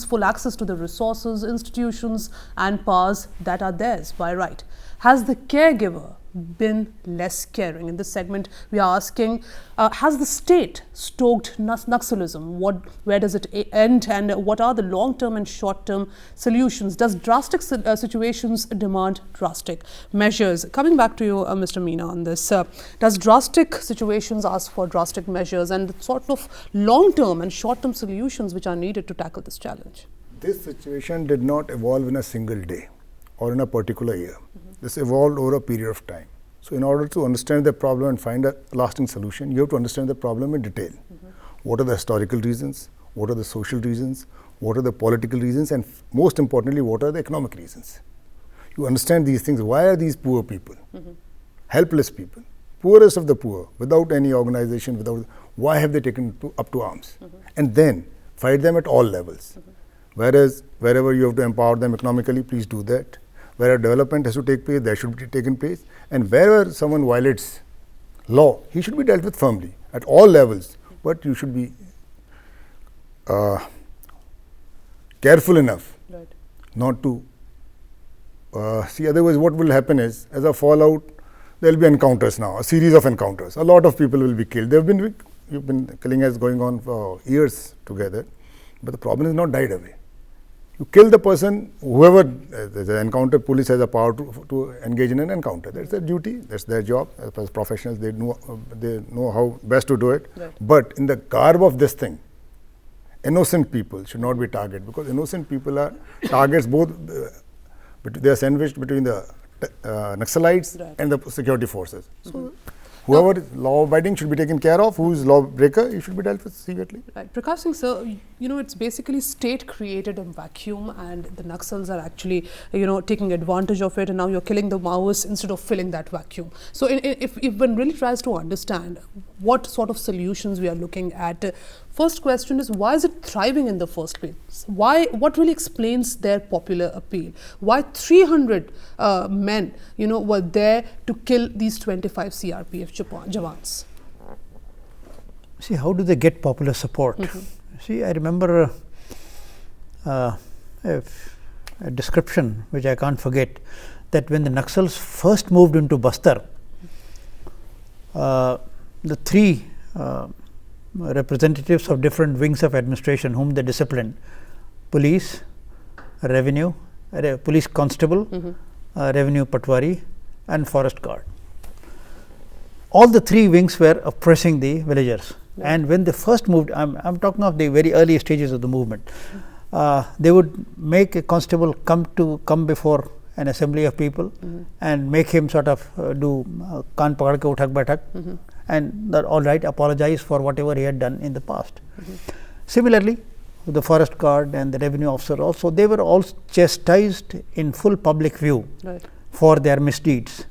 full access to the resources, institutions and powers that are theirs by right. Has the caregiver been less caring? In this segment, we are asking, has the state stoked Naxalism? Where does it end, and what are the long-term and short-term solutions? Does drastic situations demand drastic measures? Coming back to you, Mr. Meena, on this, does drastic situations ask for drastic measures, and the sort of long-term and short-term solutions which are needed to tackle this challenge? This situation did not evolve in a single day or in a particular year. This evolved over a period of time. So, in order to understand the problem and find a lasting solution, you have to understand the problem in detail. What are the historical reasons? What are the social reasons? What are the political reasons? And most importantly, what are the economic reasons? You understand these things. Why are these poor people, helpless people, poorest of the poor, without any organization, why have they taken up to arms? And then fight them at all levels. Whereas wherever you have to empower them economically, please do that. Where development has to take place, that should be taken place. And wherever someone violates law, he should be dealt with firmly at all levels. But you should be careful enough not to see. Otherwise, what will happen is, as a fallout, there will be encounters now, a series of encounters. A lot of people will be killed. You've been killing is going on for years together, but the problem is not died away. You kill the person, whoever the encounter, police has a power to engage in an encounter. That's their duty, that's their job. As professionals, they know how best to do it. But in the garb of this thing, innocent people should not be targeted, because innocent people are targets both. They are sandwiched between the Naxalites and the security forces. So, whoever is law-abiding should be taken care of. Who is lawbreaker, he should be dealt with severely. Right. Prakash Singh, sir, it's basically state-created a vacuum, and the Naxals are actually, taking advantage of it, and now you're killing the Maoists instead of filling that vacuum. So, if one really tries to understand what sort of solutions we are looking at, first question is, why is it thriving in the first place? What really explains their popular appeal? Why 300 men, were there to kill these 25 CRPF Jawans? See, how do they get popular support? See, I remember a description which I can't forget, that when the Naxals first moved into Bastar, the three representatives of different wings of administration whom they disciplined, police, revenue, police constable, revenue patwari and forest guard. All the three wings were oppressing the villagers. And when they first moved, I'm talking of the very early stages of the movement, they would make a constable come before an assembly of people and make him sort of do kaan pakad ke uthak baithak, and that all right, apologize for whatever he had done in the past. Similarly, the forest guard and the revenue officer also, they were all chastised in full public view for their misdeeds.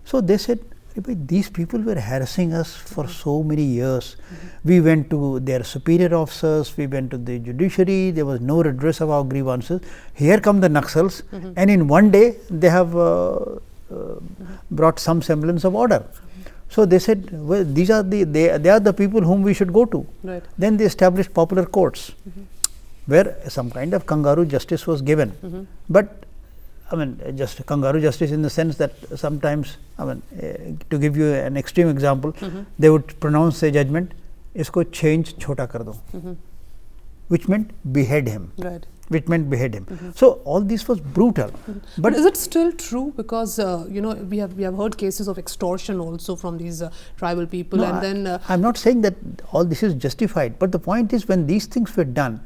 So they said, these people were harassing us for so many years. We went to their superior officers, we went to the judiciary, there was no redress of our grievances. Here come the Naxals, and in one day they have brought some semblance of order. So they said, well, they are the people whom we should go to. Then they established popular courts, where some kind of kangaroo justice was given. But just kangaroo justice in the sense that sometimes, to give you an extreme example, they would pronounce a judgment, isko change chota kar do, which meant behead him. So all this was brutal. But is it still true? Because we have heard cases of extortion also from these tribal people. No, and then I'm not saying that all this is justified, but the point is, when these things were done,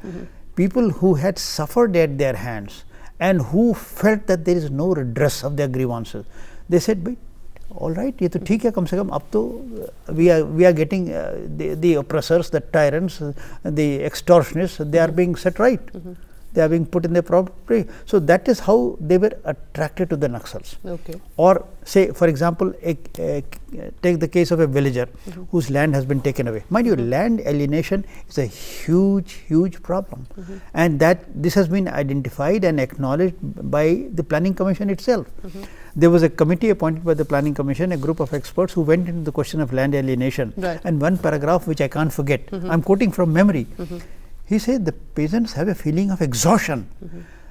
people who had suffered at their hands and who felt that there is no redress of their grievances, they said, all right, ye to theek hai, kam se kam ab to we are getting the oppressors, the tyrants, the extortionists, they are being set right. They are being put in their proper place. So that is how they were attracted to the Naxals. Or say, for example, take the case of a villager whose land has been taken away. Mind you, land alienation is a huge problem, and that this has been identified and acknowledged by the Planning Commission itself. There was a committee appointed by the Planning Commission, a group of experts who went into the question of land alienation. And one paragraph which I can't forget, I'm quoting from memory, He said the peasants have a feeling of exhaustion.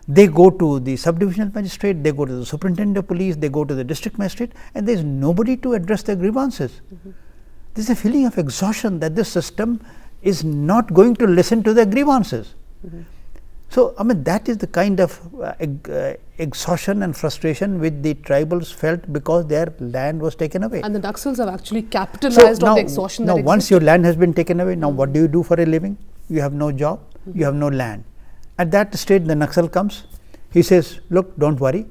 They go to the subdivisional magistrate, they go to the superintendent of police, they go to the district magistrate, and there is nobody to address their grievances. There is a feeling of exhaustion that this system is not going to listen to their grievances. So, I mean, that is the kind of exhaustion and frustration which the tribals felt because their land was taken away. And the Naxals have actually capitalized on the exhaustion now that once your land has been taken away, now what do you do for a living? You have no job, you have no land. At that stage, the Naxal comes, he says, look, don't worry,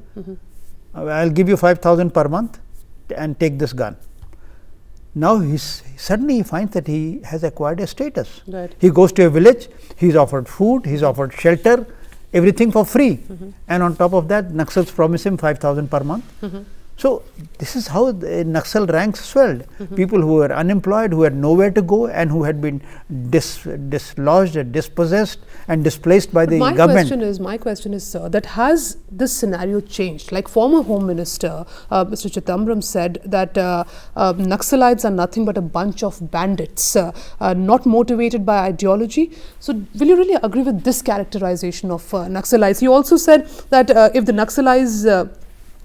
I will give you 5,000 per month and take this gun. Now, suddenly he finds that he has acquired a status. Right. He goes to a village, he is offered food, he is offered shelter, everything for free. And on top of that, Naxals promise him 5,000 per month. So, this is how the Naxal ranks swelled. People who were unemployed, who had nowhere to go and who had been dislodged, dispossessed and displaced by the government. My question is, sir, that has this scenario changed? Like former Home Minister, Mr. Chidambaram said that Naxalites are nothing but a bunch of bandits, not motivated by ideology. So, will you really agree with this characterization of Naxalites? He also said that if the Naxalites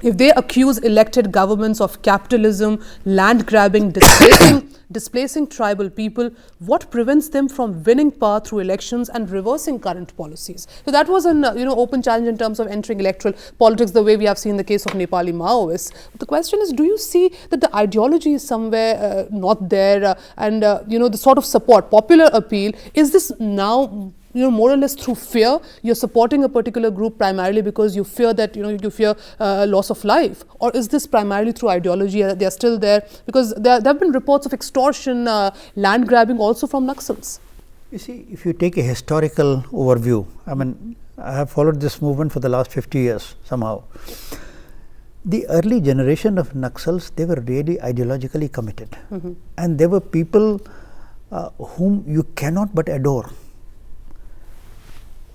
if they accuse elected governments of capitalism, land grabbing, displacing tribal people, what prevents them from winning power through elections and reversing current policies? So that was an open challenge in terms of entering electoral politics, the way we have seen the case of Nepali Maoists. But the question is, do you see that the ideology is somewhere not there, and the sort of support, popular appeal, is this now more or less through fear? You're supporting a particular group primarily because you fear that you fear loss of life, or is this primarily through ideology? They are still there because there have been reports of extortion, land grabbing also from Naxals. You see, if you take a historical overview, I mean, I have followed this movement for the last 50 years somehow. The early generation of Naxals, they were really ideologically committed, and they were people whom you cannot but adore.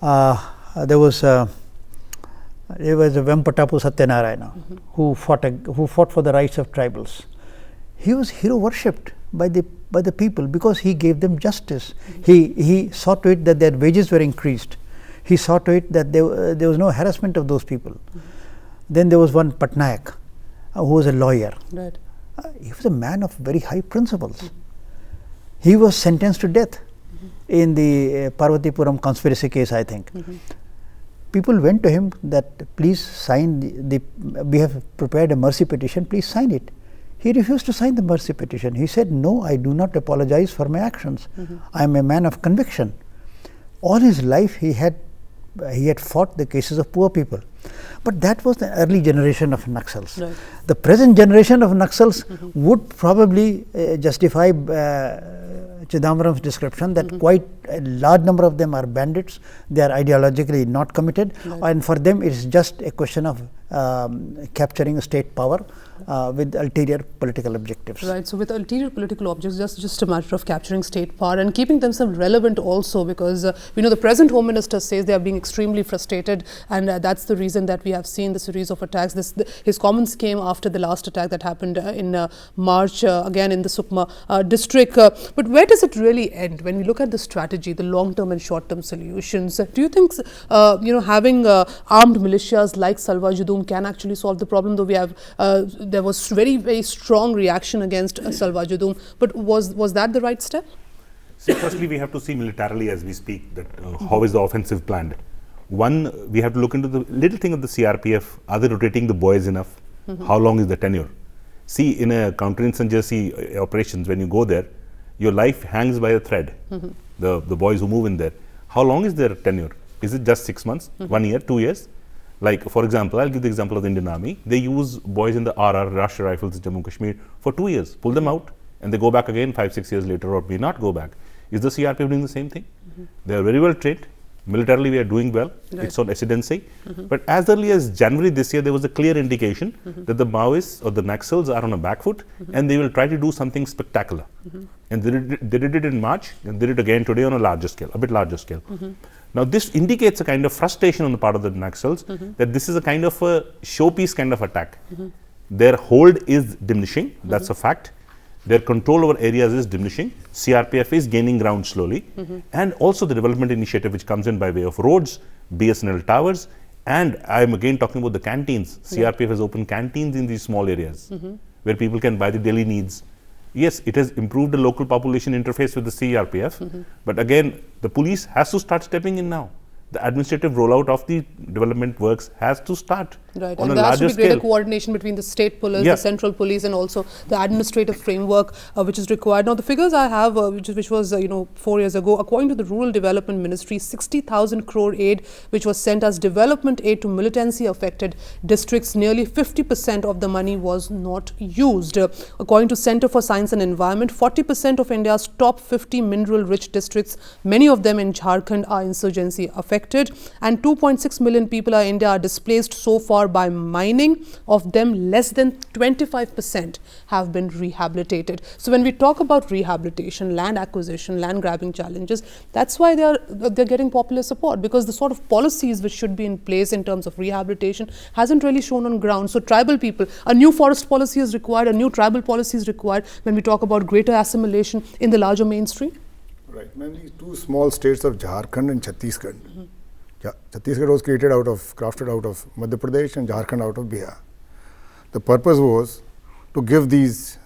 There was a Vempatapu Satyanarayana who fought for the rights of tribals. He was hero worshipped by the people because he gave them justice. He saw to it that their wages were increased. He saw to it that there was no harassment of those people. Then there was one Patnaik who was a lawyer. Right. He was a man of very high principles. He was sentenced to death in the Parvatipuram conspiracy case, I think. People went to him that please sign we have prepared a mercy petition, please sign it. He refused to sign the mercy petition. He said, no, I do not apologize for my actions. I am a man of conviction. All his life he had fought the cases of poor people. But that was the early generation of Naxals. Right. The present generation of Naxals would probably justify Chidambaram's description that quite a large number of them are bandits, they are ideologically not committed, and for them it is just a question of capturing state power with ulterior political objectives. Right. So with ulterior political objectives, just a matter of capturing state power and keeping themselves relevant also, because the present Home Minister says they are being extremely frustrated, and that's the reason that we have seen the series of attacks. His comments came after the last attack that happened in March, again in the Sukma district. But where does it really end when we look at the strategy, the long-term and short-term solutions? Do you think having armed militias like Salwa Judum can actually solve the problem? Though we have there was very, very strong reaction against Salwa Judum, but was that the right step? See, firstly, we have to see militarily as we speak that how is the offensive planned. One, we have to look into the little thing of the CRPF. Are they rotating the boys enough? How long is the tenure? See, in a counterinsurgency operations, when you go there, your life hangs by a thread. The boys who move in there. How long is their tenure? Is it just 6 months, 1 year, 2 years? Like, for example, I'll give the example of the Indian Army. They use boys in the RR, Rashtriya Rifles in Jammu Kashmir, for 2 years, pull them out, and they go back again 5-6 years later, or may not go back. Is the CRPF doing the same thing? They are very well trained. Militarily, we are doing well. Right. It's on ascendancy. But as early as January this year, there was a clear indication that the Maoists or the Naxals are on a back foot, and they will try to do something spectacular. And they did it in March, and did it again today on a larger scale, a bit larger scale. Now, this indicates a kind of frustration on the part of the Naxals that this is a kind of a showpiece kind of attack. Their hold is diminishing, that's a fact. Their control over areas is diminishing. CRPF is gaining ground slowly. And also the development initiative which comes in by way of roads, BSNL towers, and I am again talking about the canteens. CRPF has opened canteens in these small areas where people can buy the daily needs. Yes, it has improved the local population interface with the CRPF, but again, the police has to start stepping in now. The administrative rollout of the development works has to start Right, on and a there has to larger be greater scale. coordination between the state police, Yeah. the central police, and also the administrative framework which is required. Now, the figures I have, which was 4 years ago, according to the Rural Development Ministry, 60,000 crore aid which was sent as development aid to militancy affected districts. Nearly 50% of the money was not used. According to Centre for Science and Environment, 40% of India's top 50 mineral-rich districts, many of them in Jharkhand, are insurgency affected, and 2.6 million people in India are displaced so far by mining. Of them, less than 25% have been rehabilitated. So when we talk about rehabilitation, land acquisition, land grabbing challenges, that's why they're getting popular support, because the sort of policies which should be in place in terms of rehabilitation hasn't really shown on ground. So tribal people, a new forest policy is required, a new tribal policy is required when we talk about greater assimilation in the larger mainstream. Right, ma'am, these two small states of Jharkhand and Chhattisgarh. Chhattisgarh was crafted out of Madhya Pradesh and Jharkhand out of Bihar. The purpose was to give these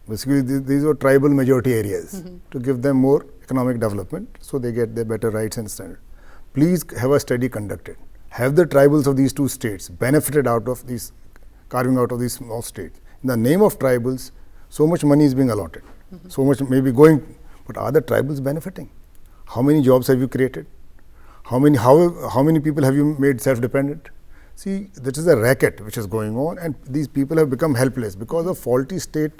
were tribal majority areas, to give them more economic development so they get their better rights and standards. Please have a study conducted. Have the tribals of these two states benefited out of these, carving out of these small states? In the name of tribals, so much money is being allotted, so much may be going, but are the tribals benefiting? How many jobs have you created? How many people have you made self-dependent? See, this is a racket which is going on, and these people have become helpless because of faulty state.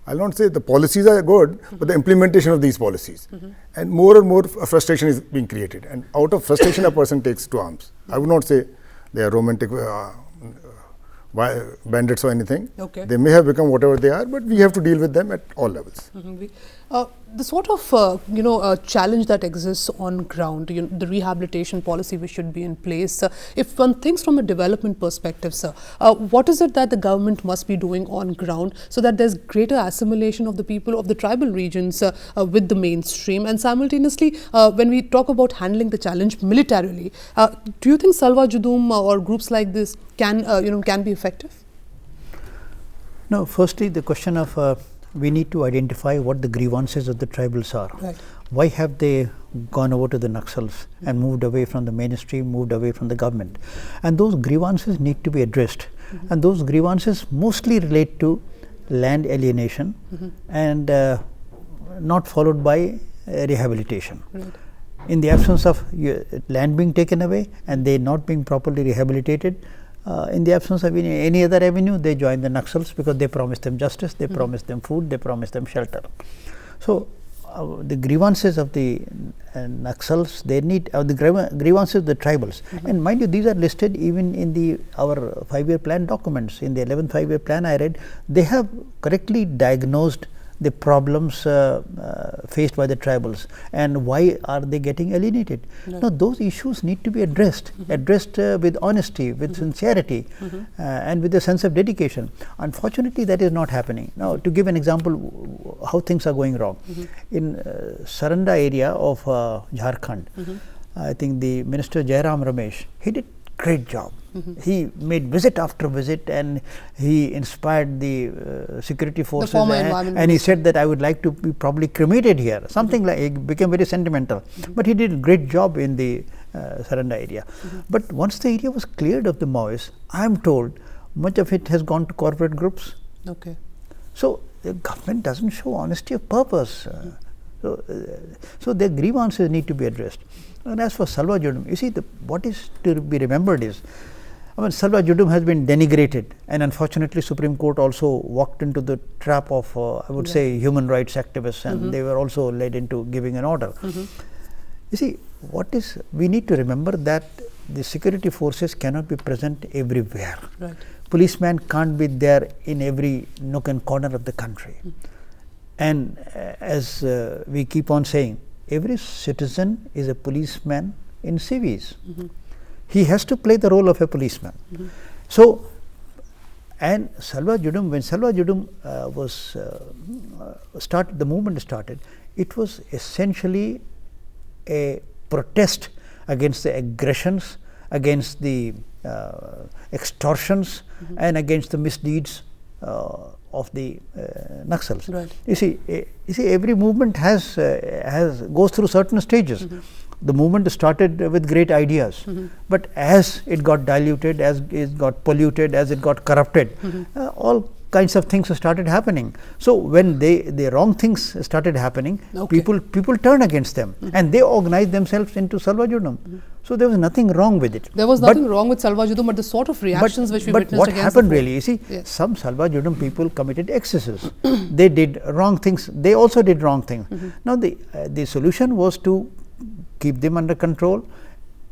I'll not say the policies are good, but the implementation of these policies. And more frustration is being created. And out of frustration, a person takes to arms. I would not say they are romantic bandits or anything. Okay. They may have become whatever they are, but we have to deal with them at all levels. The sort of challenge that exists on ground, the rehabilitation policy which should be in place. If one thinks from a development perspective, sir, what is it that the government must be doing on ground so that there's greater assimilation of the people of the tribal regions with the mainstream, and simultaneously, when we talk about handling the challenge militarily, do you think Salwa Judum or groups like this can be effective? No, firstly, the question of we need to identify what the grievances of the tribals are. Right. Why have they gone over to the Naxals and moved away from the mainstream, moved away from the government? And those grievances need to be addressed. And those grievances mostly relate to land alienation and not followed by rehabilitation. Right. In the absence of land being taken away and they not being properly rehabilitated, in the absence of any other avenue, they join the Naxals because they promise them justice, they promise them food, they promise them shelter. So, the grievances of the Naxals, they need the grievances of the tribals. And mind you, these are listed even in our 5-year plan documents. In the 11th 5-year plan I read, they have correctly diagnosed the problems faced by the tribals and why are they getting alienated. Now, those issues need to be addressed, with honesty, with sincerity and with a sense of dedication. Unfortunately, that is not happening. Now, to give an example how things are going wrong, in Saranda area of Jharkhand, I think the Minister Jairam Ramesh, he did great job. He made visit after visit and he inspired the security forces and he said that I would like to be probably cremated here, something like, it became very sentimental. But he did a great job in the Saranda area. But once the area was cleared of the Maoists, I am told much of it has gone to corporate groups. Okay. So, the government doesn't show honesty of purpose. So their grievances need to be addressed. And as for Salwa Judum, you see, what is to be remembered is, Salwa Judum has been denigrated, and unfortunately Supreme Court also walked into the trap of, I would say, human rights activists, and they were also led into giving an order. You see, we need to remember that the security forces cannot be present everywhere. Right. Policemen can't be there in every nook and corner of the country. And as we keep on saying, every citizen is a policeman in civis. He has to play the role of a policeman. So, And Salwa Judum, when Salwa Judum the movement started, it was essentially a protest against the aggressions, against the extortions, and against the misdeeds of the Naxals. Right. You see, every movement goes through certain stages. The movement started with great ideas, but as it got diluted, as it got polluted, as it got corrupted, all kinds of things started happening. So when the wrong things started happening, people turned against them, and they organized themselves into Salwa Judum. So there was nothing wrong with it. There was nothing wrong with Salwa Judum, but the sort of reactions which we witnessed what against happened really, you see, some Salwa Judum people committed excesses. They did wrong things. They also did wrong things. Now the solution was to keep them under control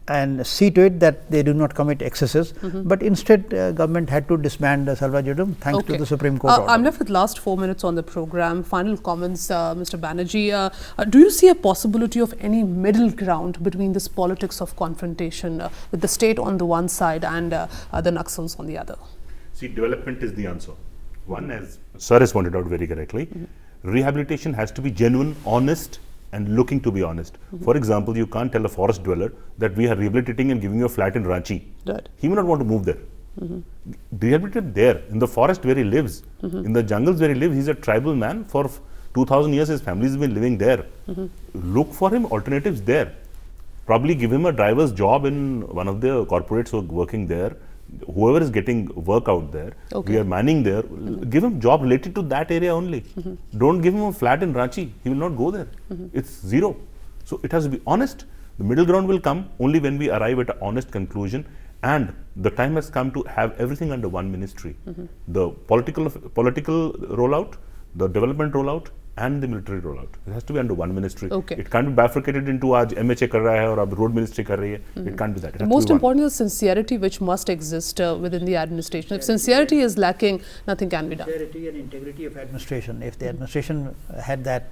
and see to it that they do not commit excesses. But instead, government had to disband Salwa Judum thanks to the Supreme Court order. I'm left with last 4 minutes on the program. Final comments, Mr. Banerjee. Do you see a possibility of any middle ground between this politics of confrontation with the state on the one side and the Naxals on the other? See, development is the answer. One, as Sir has pointed out very correctly, rehabilitation has to be genuine, honest, and looking to be honest. For example, you can't tell a forest dweller that we are rehabilitating and giving you a flat in Ranchi. Right. He may not want to move there. Rehabilitate there, in the forest where he lives, in the jungles where he lives. He's a tribal man. For 2000 years, his family has been living there. Look for him alternatives there. Probably give him a driver's job in one of the corporates who are working there. Whoever is getting work out there, we are manning there, give him job related to that area only. Don't give him a flat in Ranchi. He will not go there. It's zero. So it has to be honest. The middle ground will come only when we arrive at an honest conclusion, and the time has come to have everything under one ministry. The political rollout, the development rollout, and the military rollout. It has to be under one ministry. It can't be bifurcated into aaj MHA kar raha hai aur ab road ministry kar rahi hai. It can't be that. The most important is sincerity, which must exist within the administration. If sincerity is lacking, nothing can be done. Sincerity and integrity of administration. If the administration had that,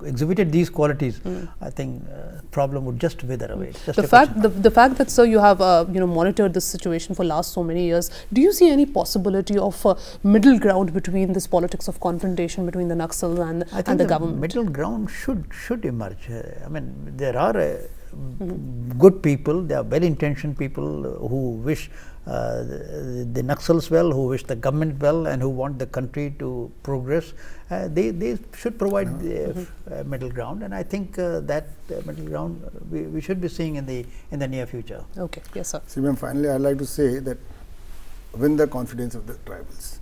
exhibited these qualities, I think problem would just wither away. The fact that, sir, you have monitored this situation for last so many years, do you see any possibility of middle ground between this politics of confrontation between the Naxals and the government? Middle ground should emerge. I mean, there are good people, there are well-intentioned people who wish the Naxals well, who wish the government well, and who want the country to progress. They should provide the middle ground, and I think that middle ground we should be seeing in the near future. Okay, yes, sir. See, ma'am, finally, I'd like to say that win the confidence of the tribals,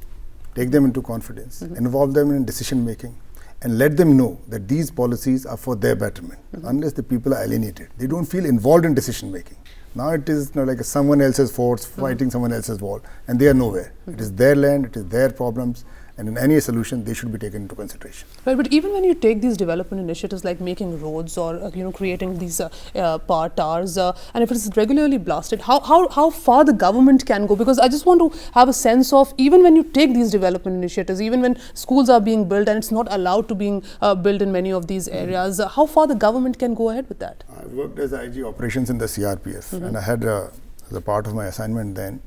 take them into confidence, involve them in decision making, and let them know that these policies are for their betterment. Unless the people are alienated, they don't feel involved in decision making. Now it is like someone else's force fighting someone else's war, and they are nowhere. It is their land, it is their problems, and in any solution they should be taken into consideration. Right, but even when you take these development initiatives like making roads or creating these power towers, and if it is regularly blasted, how far the government can go? Because I just want to have a sense of, even when you take these development initiatives, even when schools are being built and it's not allowed to being built in many of these areas, how far the government can go ahead with that? I worked as IG operations in the CRPF, and I had as a part of my assignment then,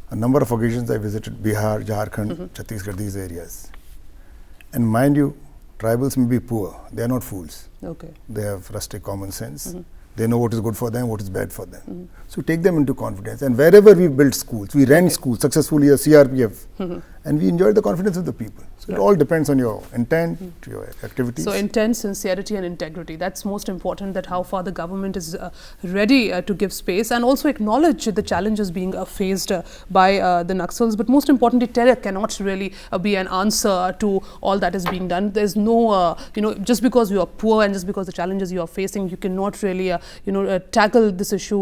a number of occasions I visited Bihar, Jharkhand, Chhattisgarh, these areas. And mind you, tribals may be poor, they are not fools. Okay. They have rustic common sense. They know what is good for them, what is bad for them. So take them into confidence. And wherever we build schools, we ran schools successfully as CRPF, and we enjoyed the confidence of the people. So it all depends on your intent, your activities. So intent, sincerity and integrity, that's most important, that how far the government is ready to give space and also acknowledge the challenges being faced by the Naxals. But most importantly, terror cannot really be an answer to all that is being done. There's no, just because you are poor and just because the challenges you are facing, you cannot really, tackle this issue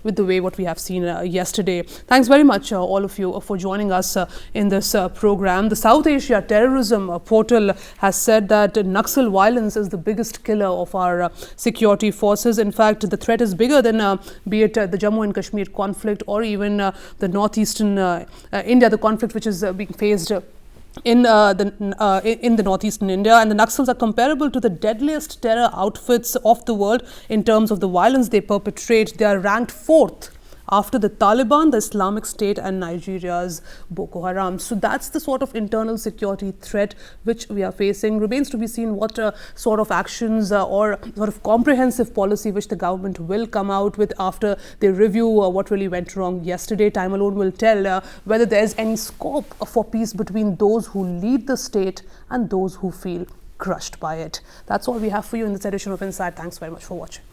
with the way what we have seen yesterday. Thanks very much, all of you, for joining us in this program. The South Asia Terrorism Portal has said that Naxal violence is the biggest killer of our security forces. In fact, the threat is bigger than be it the Jammu and Kashmir conflict or even the northeastern India, the conflict which is being faced in the northeastern India, and the Naxals are comparable to the deadliest terror outfits of the world in terms of the violence they perpetrate. They are ranked 4th after the Taliban, the Islamic State and Nigeria's Boko Haram. So that's the sort of internal security threat which we are facing. Remains to be seen what sort of actions or sort of comprehensive policy which the government will come out with after they review what really went wrong yesterday. Time alone will tell whether there is any scope for peace between those who lead the state and those who feel crushed by it. That's all we have for you in this edition of Inside. Thanks very much for watching.